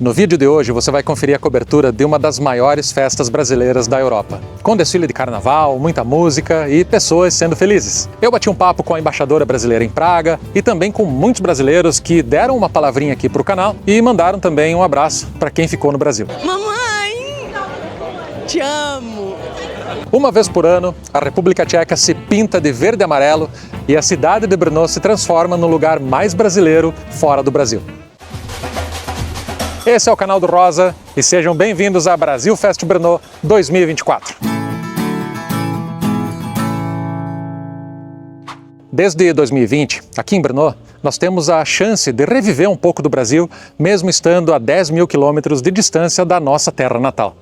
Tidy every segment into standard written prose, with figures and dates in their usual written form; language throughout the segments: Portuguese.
No vídeo de hoje você vai conferir a cobertura de uma das maiores festas brasileiras da Europa, com desfile de carnaval, muita música e pessoas sendo felizes. Eu bati um papo com a embaixadora brasileira em Praga e também com muitos brasileiros que deram uma palavrinha aqui para o canal e mandaram também um abraço para quem ficou no Brasil. Mamãe, te amo! Uma vez por ano, a República Tcheca se pinta de verde e amarelo e a cidade de Brno se transforma no lugar mais brasileiro fora do Brasil. Esse é o canal do Rosa e sejam bem-vindos a Brasil Fest Brno 2024. Desde 2020, aqui em Brno, nós temos a chance de reviver um pouco do Brasil, mesmo estando a 10 mil quilômetros de distância da nossa terra natal.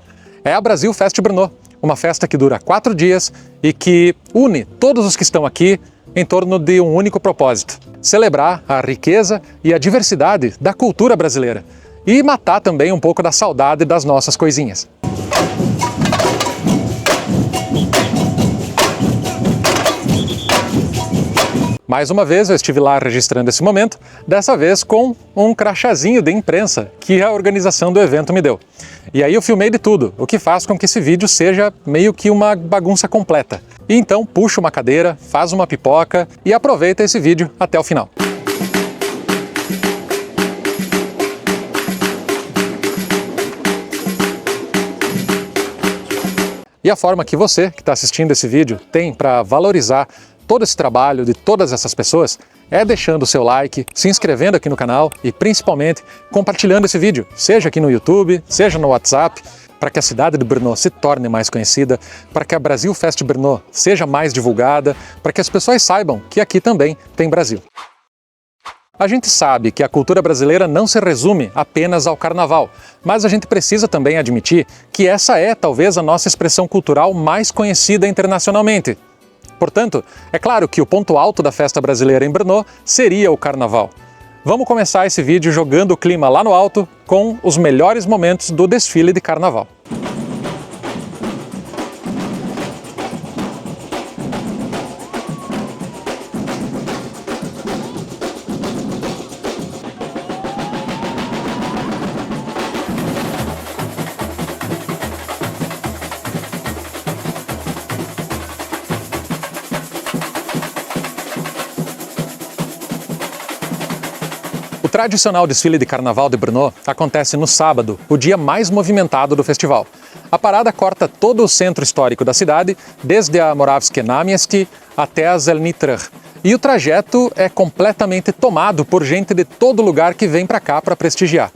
É a Brasil Fest Brno, uma festa que dura 4 dias e que une todos os que estão aqui em torno de um único propósito: celebrar a riqueza e a diversidade da cultura brasileira. E matar também um pouco da saudade das nossas coisinhas. Mais uma vez eu estive lá registrando esse momento, dessa vez com um crachazinho de imprensa que a organização do evento me deu. E aí eu filmei de tudo, o que faz com que esse vídeo seja meio que uma bagunça completa. E então puxa uma cadeira, faz uma pipoca e aproveita esse vídeo até o final. E a forma que você, que está assistindo esse vídeo, tem para valorizar todo esse trabalho de todas essas pessoas é deixando o seu like, se inscrevendo aqui no canal e principalmente compartilhando esse vídeo, seja aqui no YouTube, seja no WhatsApp, para que a cidade de Brno se torne mais conhecida, para que a Brasil Fest Brno seja mais divulgada, para que as pessoas saibam que aqui também tem Brasil. A gente sabe que a cultura brasileira não se resume apenas ao carnaval, mas a gente precisa também admitir que essa é talvez a nossa expressão cultural mais conhecida internacionalmente. Portanto, é claro que o ponto alto da festa brasileira em Brno seria o carnaval. Vamos começar esse vídeo jogando o clima lá no alto com os melhores momentos do desfile de carnaval. O tradicional desfile de carnaval de Brno acontece no sábado, o dia mais movimentado do festival. A parada corta todo o centro histórico da cidade, desde a Moravské náměstí até a Zelený trh. E o trajeto é completamente tomado por gente de todo lugar que vem para cá para prestigiar.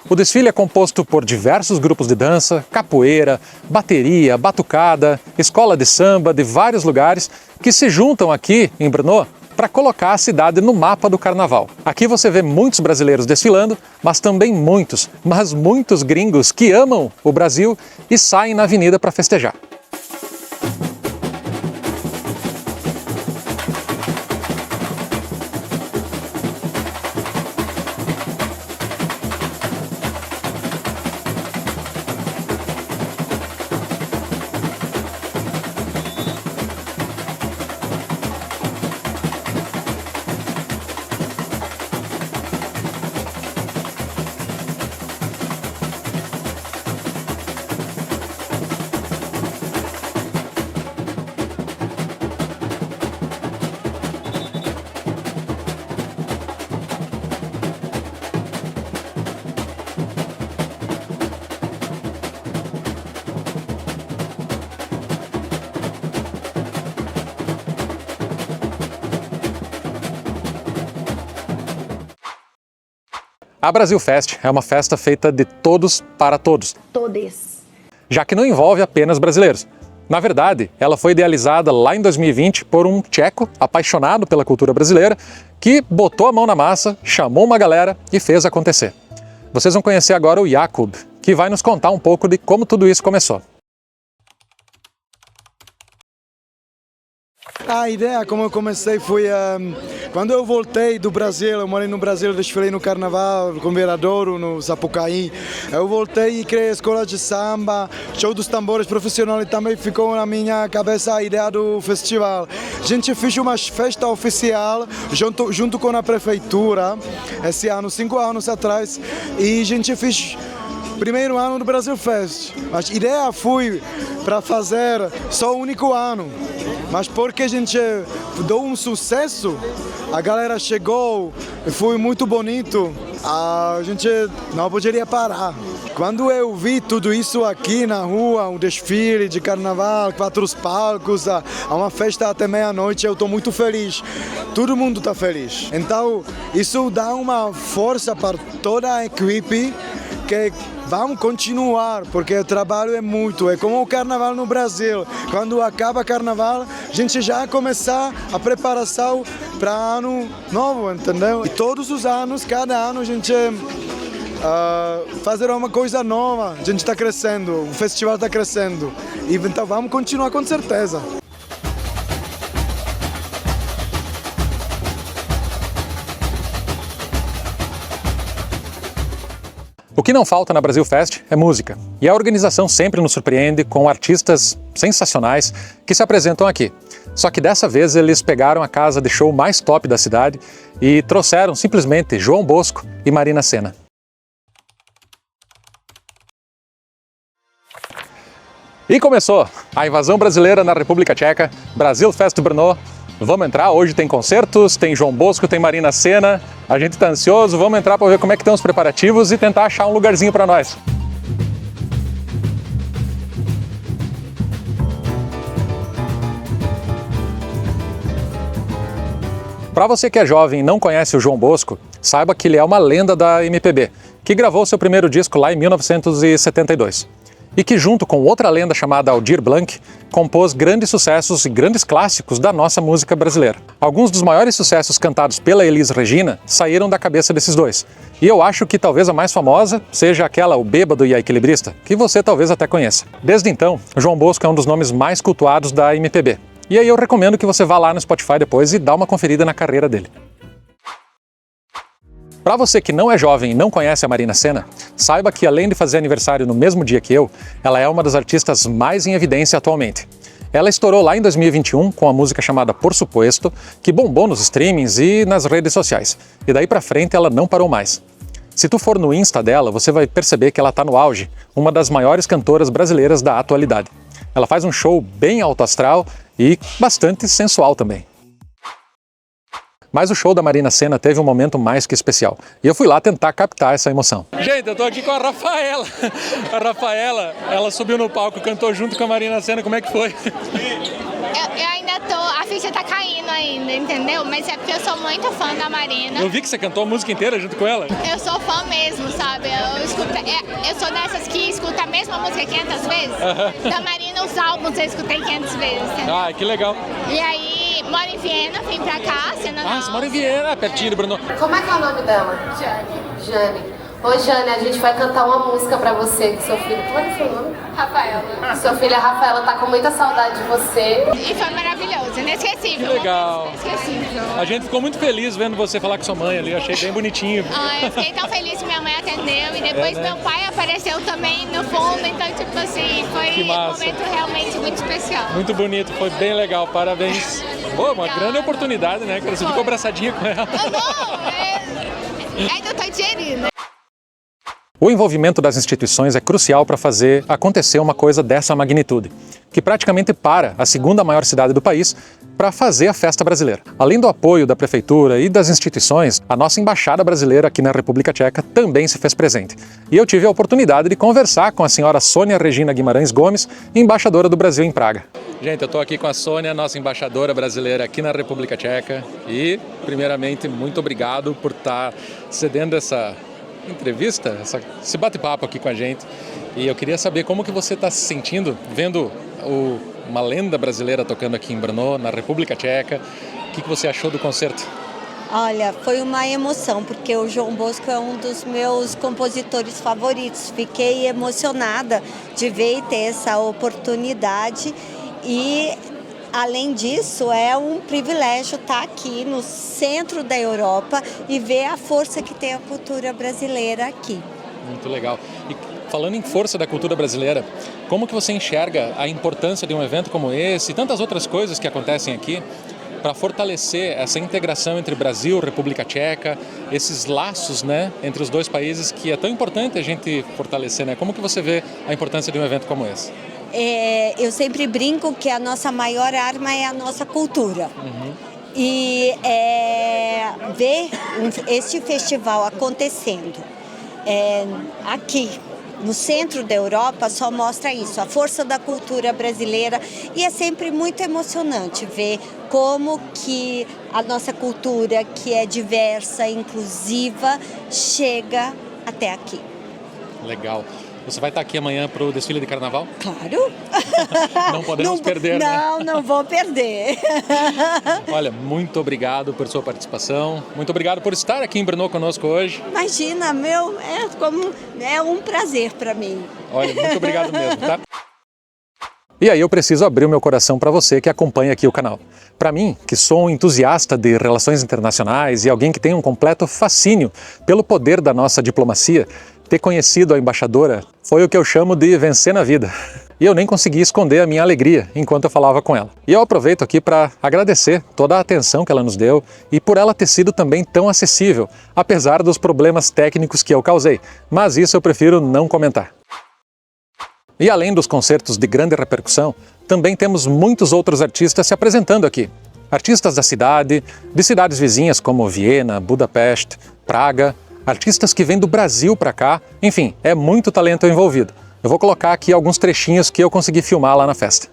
O desfile é composto por diversos grupos de dança, capoeira, bateria, batucada, escola de samba de vários lugares que se juntam aqui em Brno para colocar a cidade no mapa do carnaval. Aqui você vê muitos brasileiros desfilando, mas também muitos gringos que amam o Brasil e saem na avenida para festejar. A Brasil Fest é uma festa feita de todos para todos. Todes. Já que não envolve apenas brasileiros. Na verdade, ela foi idealizada lá em 2020 por um tcheco apaixonado pela cultura brasileira que botou a mão na massa, chamou uma galera e fez acontecer. Vocês vão conhecer agora o Jakub, que vai nos contar um pouco de como tudo isso começou. A ideia, como eu comecei, foi quando eu voltei do Brasil, eu morei no Brasil, desfilei no Carnaval, com Viradouro, no Sapucaí. Eu voltei e criei a escola de samba, show dos tambores profissional, e também ficou na minha cabeça a ideia do festival. A gente fez uma festa oficial junto com a prefeitura, esse ano, 5 anos atrás, e a gente fez primeiro ano do Brasil Fest. Mas a ideia foi para fazer só o único ano. Mas porque a gente deu um sucesso, a galera chegou e foi muito bonito, a gente não poderia parar. Quando eu vi tudo isso aqui na rua, um desfile de carnaval, 4 palcos, uma festa até meia-noite, eu estou muito feliz. Todo mundo está feliz. Então, isso dá uma força para toda a equipe que vamos continuar, porque o trabalho é muito, é como o carnaval no Brasil. Quando acaba o carnaval, a gente já começa a preparação para ano novo, entendeu? E todos os anos, cada ano a gente fazer uma coisa nova, a gente está crescendo, o festival está crescendo, e então vamos continuar com certeza. O que não falta na Brasil Fest é música. E a organização sempre nos surpreende com artistas sensacionais que se apresentam aqui. Só que dessa vez eles pegaram a casa de show mais top da cidade e trouxeram simplesmente João Bosco e Marina Sena. E começou a invasão brasileira na República Tcheca, Brasil Fest Brno. Vamos entrar, hoje tem concertos, tem João Bosco, tem Marina Sena, a gente tá ansioso, vamos entrar para ver como é que estão os preparativos e tentar achar um lugarzinho para nós. Para você que é jovem e não conhece o João Bosco, saiba que ele é uma lenda da MPB, que gravou seu primeiro disco lá em 1972. E que junto com outra lenda chamada Aldir Blanc, compôs grandes sucessos e grandes clássicos da nossa música brasileira. Alguns dos maiores sucessos cantados pela Elis Regina saíram da cabeça desses dois. E eu acho que talvez a mais famosa seja aquela O Bêbado e a Equilibrista, que você talvez até conheça. Desde então, João Bosco é um dos nomes mais cultuados da MPB. E aí eu recomendo que você vá lá no Spotify depois e dá uma conferida na carreira dele. Para você que não é jovem e não conhece a Marina Sena, saiba que além de fazer aniversário no mesmo dia que eu, ela é uma das artistas mais em evidência atualmente. Ela estourou lá em 2021 com a música chamada Por Supuesto, que bombou nos streamings e nas redes sociais. E daí pra frente ela não parou mais. Se tu for no Insta dela, você vai perceber que ela tá no auge, uma das maiores cantoras brasileiras da atualidade. Ela faz um show bem alto astral e bastante sensual também. Mas o show da Marina Sena teve um momento mais que especial. E eu fui lá tentar captar essa emoção. Gente, eu tô aqui com a Rafaela. A Rafaela, ela subiu no palco, cantou junto com a Marina Sena. Como é que foi? Eu ainda tô, a ficha tá caindo ainda, entendeu? Mas é porque eu sou muito fã da Marina. Eu vi que você cantou a música inteira junto com ela. Eu sou fã mesmo, sabe? Eu sou dessas que escuta a mesma música 500 vezes. Da Marina, os álbuns eu escutei 500 vezes. Entendeu? Ah, que legal. E aí, moro em Viena, vim pra cá, você mora em Viena, pertinho do Brno. Como é que é o nome dela? Jane. Ô Jane, a gente vai cantar uma música pra você, que seu filho... Como é que é o seu nome? Rafaela. Sua filha Rafaela tá com muita saudade de você. E foi maravilhoso, inesquecível. Que legal. Inesquecível. A gente ficou muito feliz vendo você falar com sua mãe ali, achei bem bonitinho. Eu fiquei tão feliz que minha mãe atendeu e depois meu pai apareceu também no fundo, então tipo assim, foi um momento realmente muito especial. Muito bonito, foi bem legal, parabéns. Pô, uma grande oportunidade, né, cara? Você ficou abraçadinha com ela. Não, ainda tô digerindo. O envolvimento das instituições é crucial para fazer acontecer uma coisa dessa magnitude, que praticamente para a segunda maior cidade do país para fazer a festa brasileira. Além do apoio da prefeitura e das instituições, a nossa embaixada brasileira aqui na República Tcheca também se fez presente. E eu tive a oportunidade de conversar com a senhora Sônia Regina Guimarães Gomes, embaixadora do Brasil em Praga. Gente, eu estou aqui com a Sônia, nossa embaixadora brasileira aqui na República Tcheca. E, primeiramente, muito obrigado por estar cedendo essa entrevista, esse bate-papo aqui com a gente. E eu queria saber como que você está se sentindo vendo uma lenda brasileira tocando aqui em Brno, na República Tcheca. O que você achou do concerto? Olha, foi uma emoção, porque o João Bosco é um dos meus compositores favoritos. Fiquei emocionada de ver e ter essa oportunidade. E além disso, é um privilégio estar aqui no centro da Europa e ver a força que tem a cultura brasileira aqui. Muito legal. E falando em força da cultura brasileira, como que você enxerga a importância de um evento como esse e tantas outras coisas que acontecem aqui para fortalecer essa integração entre Brasil e República Tcheca, esses laços, né, entre os dois países que é tão importante a gente fortalecer, né? Como que você vê a importância de um evento como esse? Eu sempre brinco que a nossa maior arma é a nossa cultura. E ver este festival acontecendo aqui no centro da Europa só mostra isso, a força da cultura brasileira, e é sempre muito emocionante ver como que a nossa cultura, que é diversa, inclusiva, chega até aqui. Legal. Você vai estar aqui amanhã para o desfile de carnaval? Claro. Não podemos perder, né? Não vou perder. Olha, muito obrigado por sua participação. Muito obrigado por estar aqui em Brno conosco hoje. Imagina, é um prazer para mim. Olha, muito obrigado mesmo, tá? E aí eu preciso abrir o meu coração para você que acompanha aqui o canal. Para mim, que sou um entusiasta de relações internacionais e alguém que tem um completo fascínio pelo poder da nossa diplomacia, ter conhecido a embaixadora foi o que eu chamo de vencer na vida. E eu nem consegui esconder a minha alegria enquanto eu falava com ela. E eu aproveito aqui para agradecer toda a atenção que ela nos deu e por ela ter sido também tão acessível, apesar dos problemas técnicos que eu causei. Mas isso eu prefiro não comentar. E além dos concertos de grande repercussão, também temos muitos outros artistas se apresentando aqui. Artistas da cidade, de cidades vizinhas como Viena, Budapeste, Praga, artistas que vêm do Brasil para cá, enfim, é muito talento envolvido. Eu vou colocar aqui alguns trechinhos que eu consegui filmar lá na festa.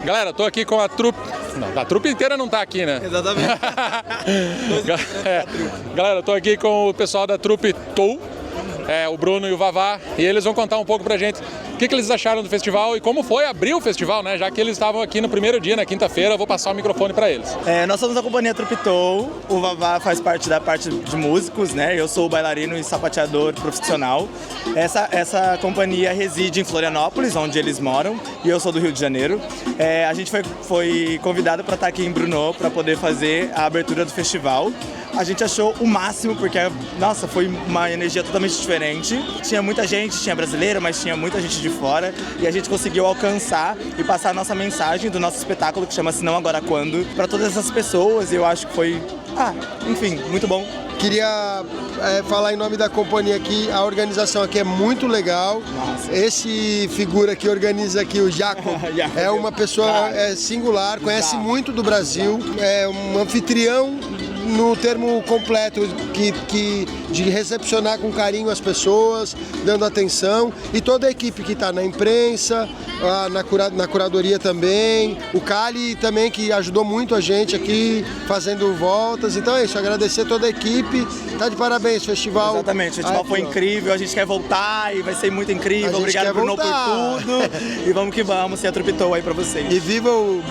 Galera, eu tô aqui com a trupe... Não, a trupe inteira não tá aqui, né? Exatamente. Galera, eu tô aqui com o pessoal da trupe Tou, o Bruno e o Vavá, e eles vão contar um pouco pra gente o que eles acharam do festival e como foi abrir o festival, né? Já que eles estavam aqui no primeiro dia, na quinta-feira, eu vou passar o microfone pra eles. Nós somos a companhia Trupe Tou, o Vavá faz parte da parte de músicos, né? Eu sou bailarino e sapateador profissional. Essa companhia reside em Florianópolis, onde eles moram, e eu sou do Rio de Janeiro. A gente foi convidado para estar aqui em Brno para poder fazer a abertura do festival. A gente achou o máximo, porque, nossa, foi uma energia totalmente diferente. Tinha muita gente, tinha brasileiro, mas tinha muita gente de fora. E a gente conseguiu alcançar e passar a nossa mensagem do nosso espetáculo, que chama Se Não Agora Quando, para todas essas pessoas. E eu acho que foi, enfim, muito bom. Queria falar em nome da companhia aqui, a organização aqui é muito legal. Nossa. Esse figura que organiza aqui, o Jacob, é uma pessoa singular, conhece muito do Brasil, é um anfitrião no termo completo, de recepcionar com carinho as pessoas, dando atenção, e toda a equipe que está na imprensa, na curadoria também, o Cali também, que ajudou muito a gente aqui, fazendo voltas. Então é isso, agradecer toda a equipe, tá de parabéns o festival. Exatamente, o festival foi incrível, a gente quer voltar e vai ser muito incrível. Obrigado, Bruno, por tudo. E vamos que vamos, se atropitou aí pra vocês. E viva o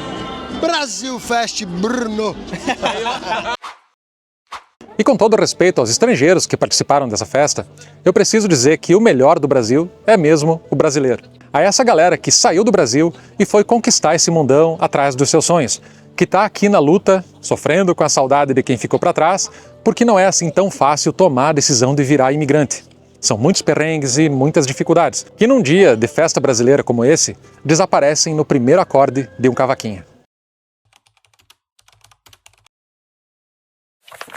Brasil Fest Brno! E com todo respeito aos estrangeiros que participaram dessa festa, eu preciso dizer que o melhor do Brasil é mesmo o brasileiro. A essa galera que saiu do Brasil e foi conquistar esse mundão atrás dos seus sonhos, que está aqui na luta, sofrendo com a saudade de quem ficou para trás, porque não é assim tão fácil tomar a decisão de virar imigrante. São muitos perrengues e muitas dificuldades, que num dia de festa brasileira como esse, desaparecem no primeiro acorde de um cavaquinho.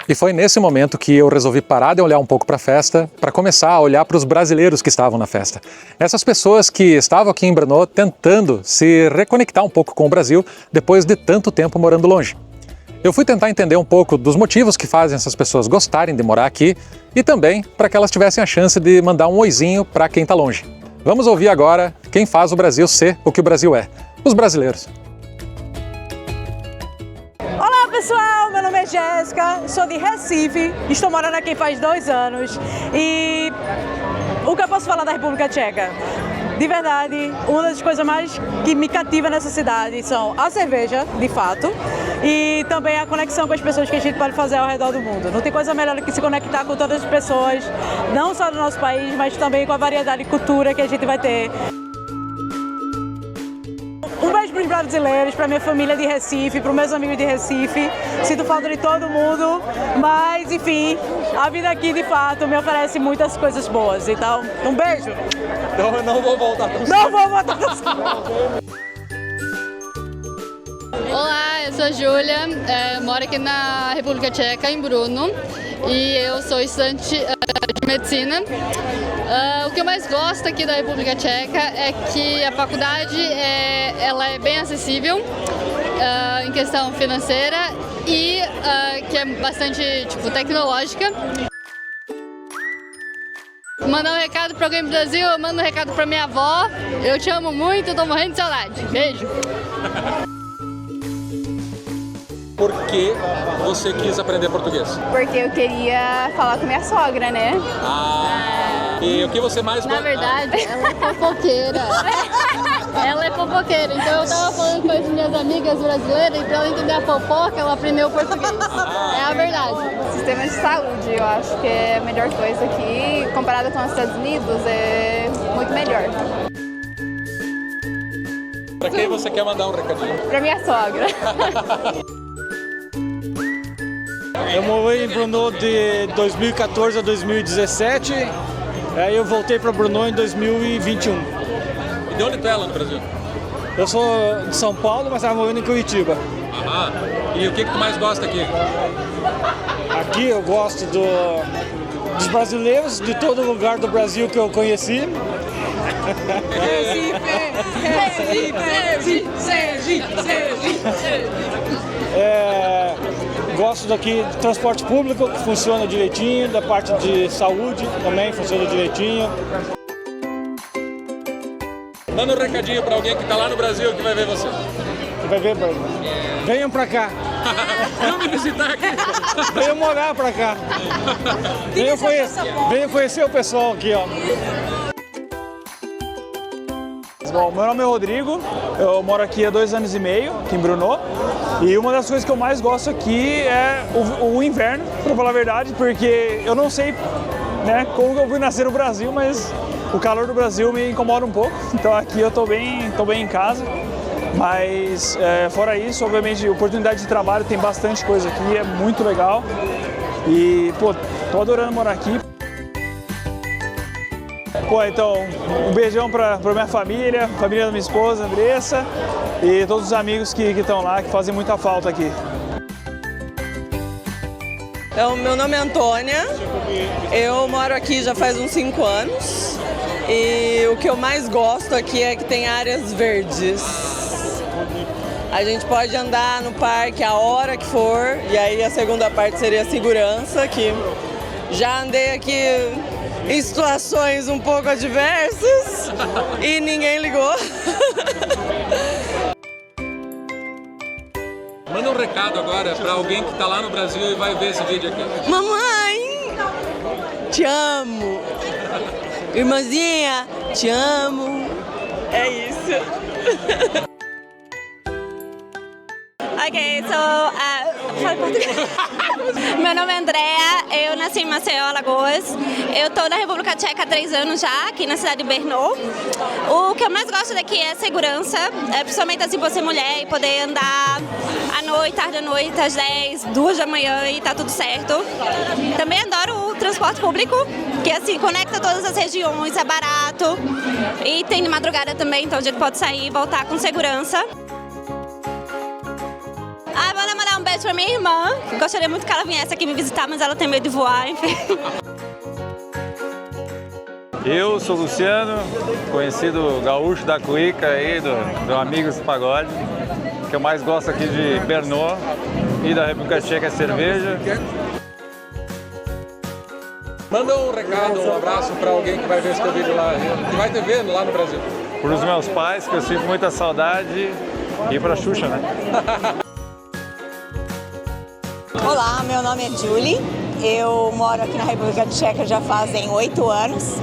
E foi nesse momento que eu resolvi parar de olhar um pouco para a festa para começar a olhar para os brasileiros que estavam na festa. Essas pessoas que estavam aqui em Brno tentando se reconectar um pouco com o Brasil depois de tanto tempo morando longe. Eu fui tentar entender um pouco dos motivos que fazem essas pessoas gostarem de morar aqui e também para que elas tivessem a chance de mandar um oizinho para quem está longe. Vamos ouvir agora quem faz o Brasil ser o que o Brasil é: os brasileiros. Olá pessoal, meu nome é Jéssica, sou de Recife, estou morando aqui faz 2 anos e o que eu posso falar da República Tcheca? De verdade, uma das coisas mais que me cativa nessa cidade são a cerveja, de fato, e também a conexão com as pessoas que a gente pode fazer ao redor do mundo. Não tem coisa melhor do que se conectar com todas as pessoas, não só do nosso país, mas também com a variedade de cultura que a gente vai ter. Um beijo para os brasileiros, para minha família de Recife, para os meus amigos de Recife. Sinto falta de todo mundo, mas enfim, a vida aqui de fato me oferece muitas coisas boas. Então, um beijo! Não vou voltar tão cedo. Não vou voltar tão cedo. Olá, eu sou a Júlia, moro aqui na República Tcheca, em Brno, e eu sou estudante de medicina. O que eu mais gosto aqui da República Tcheca é que a faculdade ela é bem acessível em questão financeira e que é bastante tecnológica. Mandar um recado para alguém do Brasil, eu mando um recado para minha avó. Eu te amo muito, tô morrendo de saudade. Beijo! Por que você quis aprender português? Porque eu queria falar com minha sogra, né? E o que você mais gosta? Na verdade, ela é fofoqueira. Ela é fofoqueira, então eu tava falando com as minhas amigas brasileiras e pra ela entender a fofoca, ela aprendeu português. É a verdade. Sistema de saúde, eu acho que é a melhor coisa aqui, comparado com os Estados Unidos, é muito melhor. Pra quem você quer mandar um recadinho? Pra minha sogra. Eu morei em Brno de 2014 a 2017, aí eu voltei para Brno em 2021. E de onde tu é lá no Brasil? Eu sou de São Paulo, mas estava morando em Curitiba. E o que tu mais gosta aqui? Aqui eu gosto dos brasileiros, de todo lugar do Brasil que eu conheci. Gosto daqui do transporte público, que funciona direitinho, da parte de saúde também funciona direitinho. Manda um recadinho para alguém que está lá no Brasil que vai ver você. Que vai ver, venham pra cá. Vamos me visitar aqui. Venham morar pra cá. Venham conhecer o pessoal aqui, ó. Bom, meu nome é Rodrigo, eu moro aqui há 2 anos e meio, aqui em Brno. E uma das coisas que eu mais gosto aqui é o inverno, para falar a verdade, porque eu não sei, né, como eu fui nascer no Brasil, mas o calor do Brasil me incomoda um pouco. Então aqui eu tô bem em casa. Mas fora isso, obviamente, oportunidade de trabalho, tem bastante coisa aqui, é muito legal. E, pô, tô adorando morar aqui. Pô, então, um beijão pra minha família da minha esposa, Andressa, e todos os amigos que estão lá, que fazem muita falta aqui. Então, meu nome é Antônia, eu moro aqui já faz uns 5 anos e o que eu mais gosto aqui é que tem áreas verdes. A gente pode andar no parque a hora que for, e aí a segunda parte seria a segurança, que já andei aqui em situações um pouco adversas e ninguém ligou. Manda um recado agora para alguém que está lá no Brasil e vai ver esse vídeo aqui. Mamãe, te amo. Irmãzinha, te amo. É isso. Ok, fala português. Meu nome é Andrea, eu nasci em Maceió, Alagoas. Eu estou na República Tcheca há 3 anos já, aqui na cidade de Brno. O que eu mais gosto daqui é a segurança, principalmente assim por ser mulher e poder andar à noite, tarde da noite, às 10, 2 da manhã e tá tudo certo. Também adoro o transporte público, que assim conecta todas as regiões, é barato. E tem de madrugada também, então a gente pode sair e voltar com segurança. Manda mandar um beijo mais pra minha irmã, que gostaria muito que ela viesse aqui me visitar, mas ela tem medo de voar, enfim. Eu sou Luciano, conhecido gaúcho da cuíca aí, do Amigos do Pagode. O que eu mais gosto aqui de Brno e da República Tcheca é cerveja. Manda um recado, um abraço para alguém que vai ver esse teu vídeo lá, que vai te ver lá no Brasil. Para os meus pais, que eu sinto muita saudade, e para a Xuxa, né? Olá, meu nome é Julie, eu moro aqui na República Tcheca já fazem 8 anos.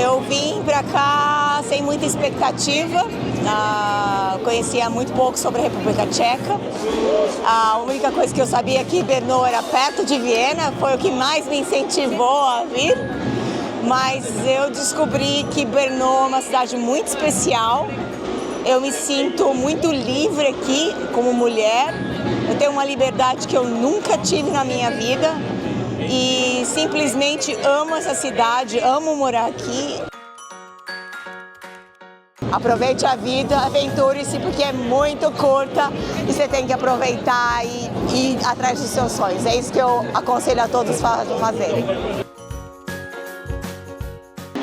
Eu vim para cá sem muita expectativa, conhecia muito pouco sobre a República Tcheca. A única coisa que eu sabia é que Brno era perto de Viena, foi o que mais me incentivou a vir. Mas eu descobri que Brno é uma cidade muito especial. Eu me sinto muito livre aqui como mulher. Eu tenho uma liberdade que eu nunca tive na minha vida. E simplesmente amo essa cidade, amo morar aqui. Aproveite a vida, aventure-se, porque é muito curta e você tem que aproveitar e ir atrás dos seus sonhos. É isso que eu aconselho a todos a fazerem.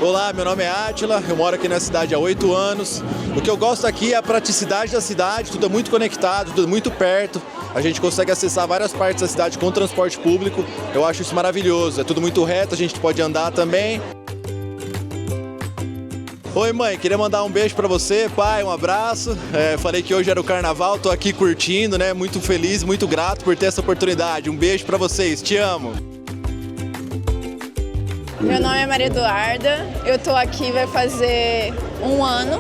Olá, meu nome é Átila, eu moro aqui na cidade há 8 anos. O que eu gosto aqui é a praticidade da cidade, tudo é muito conectado, tudo é muito perto. A gente consegue acessar várias partes da cidade com transporte público. Eu acho isso maravilhoso, é tudo muito reto, a gente pode andar também. Oi mãe, queria mandar um beijo pra você, pai, um abraço. Falei que hoje era o carnaval, tô aqui curtindo, né? Muito feliz, muito grato por ter essa oportunidade. Um beijo pra vocês, te amo. Meu nome é Maria Eduarda, eu tô aqui vai fazer um ano.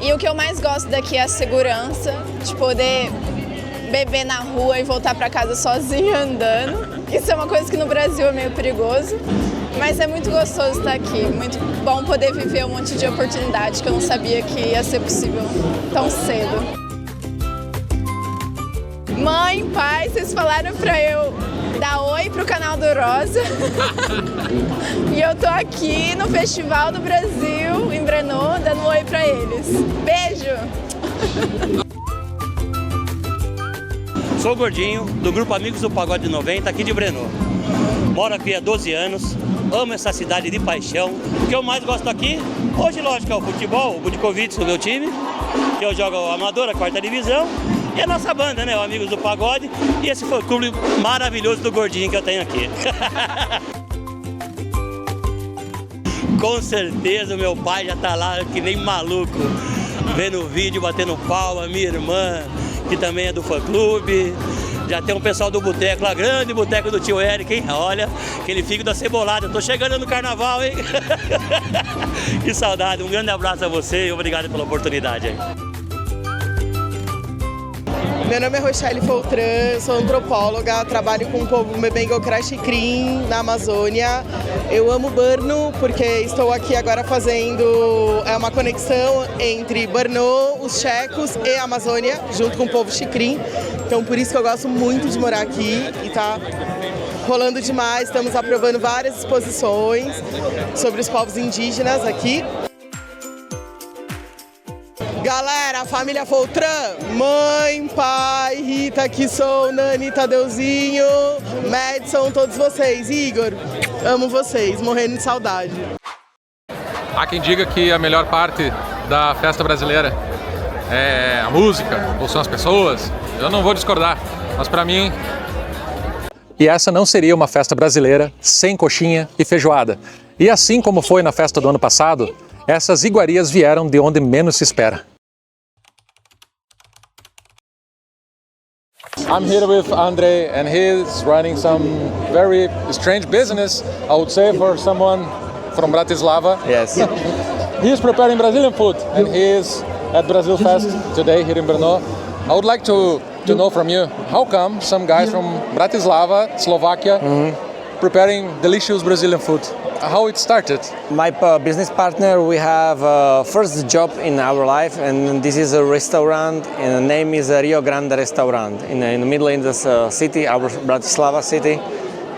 E o que eu mais gosto daqui é a segurança, de poder beber na rua e voltar pra casa sozinha andando. Isso é uma coisa que no Brasil é meio perigoso, mas é muito gostoso estar aqui, muito bom poder viver um monte de oportunidade que eu não sabia que ia ser possível tão cedo. Mãe, pai, vocês falaram pra eu dar oi pro canal do Rosa. E eu tô aqui no Festival do Brasil, em Brno, dando oi pra eles. Beijo! Sou o Gordinho, do grupo Amigos do Pagode 90, aqui de Brno. Moro aqui há 12 anos, amo essa cidade de paixão. O que eu mais gosto aqui, hoje lógico é o futebol, o Budikovic, o meu time, que eu jogo amador, a 4ª divisão, e a nossa banda, né, o Amigos do Pagode, e esse foi o clube maravilhoso do Gordinho que eu tenho aqui. Com certeza o meu pai já tá lá que nem maluco, vendo o vídeo, batendo palma, minha irmã, que também é do fã-clube. Já tem um pessoal do boteco lá, grande boteco do tio Eric, hein? Olha, aquele fígado acebolado. Eu tô chegando no carnaval, hein? Que saudade. Um grande abraço a você e obrigado pela oportunidade aí. Meu nome é Rochelle Foltran, sou antropóloga, trabalho com o povo Mebengo-Krashikrin, na Amazônia. Eu amo Brno porque estou aqui agora fazendo uma conexão entre Brno, os tchecos e a Amazônia, junto com o povo Xikrin. Então por isso que eu gosto muito de morar aqui e tá rolando demais. Estamos aprovando várias exposições sobre os povos indígenas aqui. Galera, a família Foltran, mãe, pai, Rita, Kisson, Nani, Tadeuzinho, Madison, todos vocês. Igor, amo vocês, morrendo de saudade. Há quem diga que a melhor parte da festa brasileira é a música, ou são as pessoas. Eu não vou discordar, mas para mim... E essa não seria uma festa brasileira sem coxinha e feijoada. E assim como foi na festa do ano passado, essas iguarias vieram de onde menos se espera. I'm here with Andre and he's running some very strange business, I would say, for someone from Bratislava. Yes. He's preparing Brazilian food and he is at Brazil Fest today here in Brno. I would like to know from you, how come some guys from Bratislava, Slovakia, preparing delicious Brazilian food? How it started? My business partner, we have first job in our life, and this is a restaurant, and the name is Rio Grande Restaurant in the middle of the city, our Bratislava city.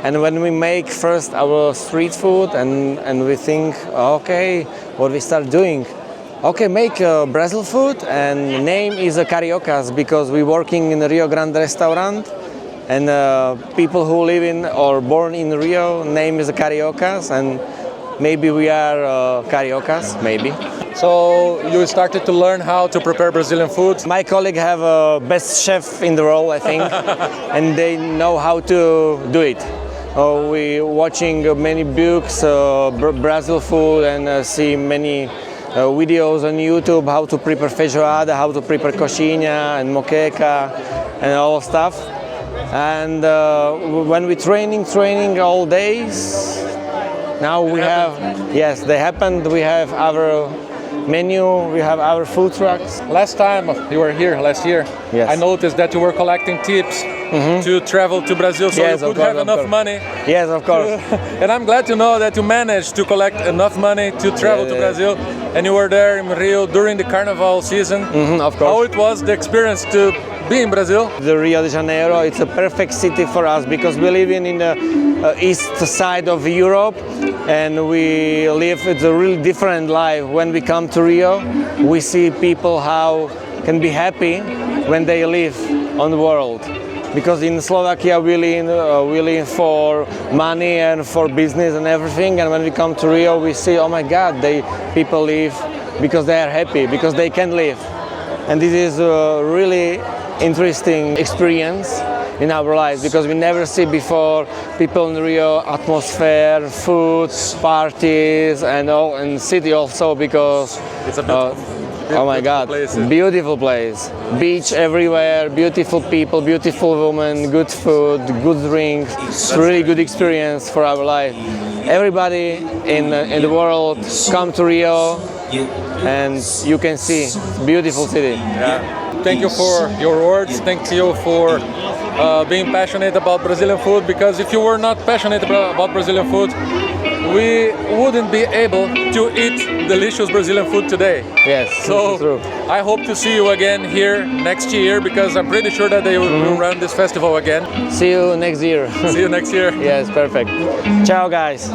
And when we make first our street food, and we think, okay, what we start doing? Okay, make Brazil food, and name is Cariocas because we're working in the Rio Grande restaurant, and people who live in or born in Rio, name is Cariocas, and maybe we are Cariocas, maybe. So you started to learn how to prepare Brazilian food? My colleague have a best chef in the world, I think, and they know how to do it. We watching many books, Brazil food, and see many videos on YouTube how to prepare feijoada, how to prepare coxinha and moqueca and all stuff. And when we training all days, now we have, yes, they happened, we have our menu, we have our food trucks. Last time you were here, last year, yes. I noticed that you were collecting tips to travel to Brazil, so yes, you could have enough money. Yes, of course. And I'm glad to know that you managed to collect enough money to travel to Brazil, and you were there in Rio during the Carnival season. Of course. How it was the experience to be in Brazil? The Rio de Janeiro, it's a perfect city for us because we live in the east side of Europe, and we live it's a really different life. When we come to Rio, we see people how can be happy when they live on the world. Because in Slovakia we live for money and for business and everything, and when we come to Rio we see, oh my God, people live because they are happy, because they can live. And this is a really interesting experience in our lives because we never see before people in Rio, atmosphere, food, parties, and all, and city also because it's a oh my God, beautiful place. Beach everywhere, beautiful people, beautiful women, good food, good drinks. It's a really good experience for our life. Everybody in the world come to Rio and you can see beautiful city. Yeah. Thank you for your words. Thank you for being passionate about Brazilian food, because if you were not passionate about Brazilian food, we wouldn't be able to eat delicious Brazilian food today. Yes, so true. I hope to see you again here next year, because I'm pretty sure that they will run this festival again. See you next year. See you next year. Yes, perfect. Ciao, guys.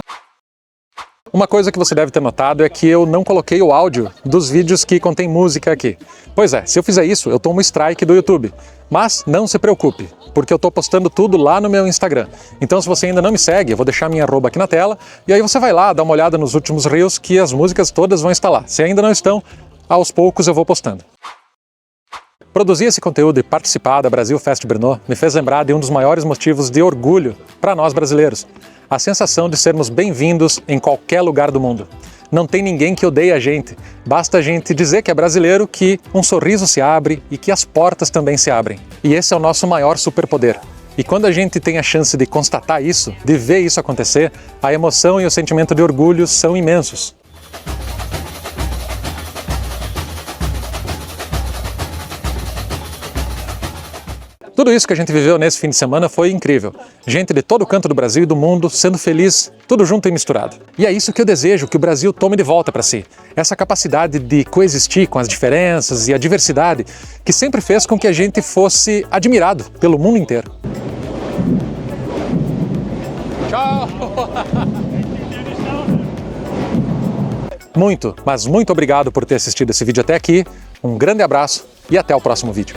Uma coisa que você deve ter notado é que eu não coloquei o áudio dos vídeos que contém música aqui. Pois é, se eu fizer isso, eu tomo strike do YouTube. Mas não se preocupe, porque eu estou postando tudo lá no meu Instagram. Então se você ainda não me segue, eu vou deixar minha arroba aqui na tela, e aí você vai lá, dá uma olhada nos últimos reels, que as músicas todas vão estar lá. Se ainda não estão, aos poucos eu vou postando. Produzir esse conteúdo e participar da Brasil Fest Brno me fez lembrar de um dos maiores motivos de orgulho para nós brasileiros. A sensação de sermos bem-vindos em qualquer lugar do mundo. Não tem ninguém que odeie a gente. Basta a gente dizer que é brasileiro, que um sorriso se abre e que as portas também se abrem. E esse é o nosso maior superpoder. E quando a gente tem a chance de constatar isso, de ver isso acontecer, a emoção e o sentimento de orgulho são imensos. Tudo isso que a gente viveu nesse fim de semana foi incrível. Gente de todo canto do Brasil e do mundo sendo feliz, tudo junto e misturado. E é isso que eu desejo que o Brasil tome de volta para si. Essa capacidade de coexistir com as diferenças e a diversidade que sempre fez com que a gente fosse admirado pelo mundo inteiro. Tchau! Muito, mas muito obrigado por ter assistido esse vídeo até aqui. Um grande abraço e até o próximo vídeo.